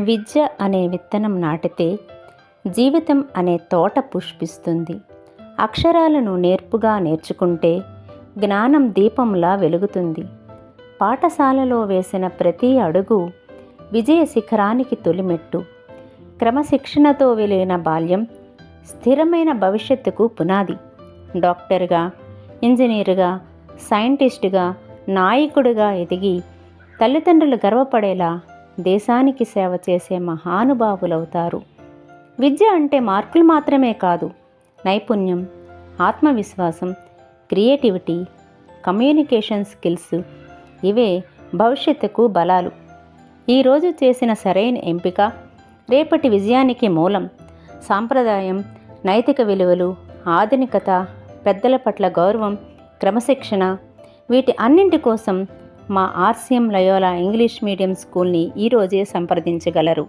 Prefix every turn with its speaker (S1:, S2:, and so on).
S1: విద్య అనే విత్తనం నాటితే జీవితం అనే తోట పుష్పిస్తుంది. అక్షరాలను నేర్పుగా నేర్చుకుంటే జ్ఞానం దీపంలా వెలుగుతుంది. పాఠశాలలో వేసిన ప్రతి అడుగు విజయ శిఖరానికి తొలిమెట్టు. క్రమశిక్షణతో వెలిగిన బాల్యం స్థిరమైన భవిష్యత్తుకు పునాది. డాక్టర్గా, ఇంజనీరుగా, సైంటిస్టుగా, నాయకుడిగా ఎదిగి తల్లిదండ్రులు గర్వపడేలా దేశానికి సేవ చేసే మహానుభావులవుతారు. విద్య అంటే మార్కులు మాత్రమే కాదు, నైపుణ్యం, ఆత్మవిశ్వాసం, క్రియేటివిటీ, కమ్యూనికేషన్ స్కిల్స్, ఇవే భవిష్యత్తుకు బలాలు. ఈరోజు చేసిన సరైన ఎంపిక రేపటి విజయానికి మూలం. సాంప్రదాయం, నైతిక విలువలు, ఆధునికత, పెద్దల పట్ల గౌరవం, క్రమశిక్షణ, వీటి అన్నింటి కోసం మా ఆర్సీఎం లయోలా ఇంగ్లీష్ మీడియం స్కూల్ని ఈరోజే సంప్రదించగలరు.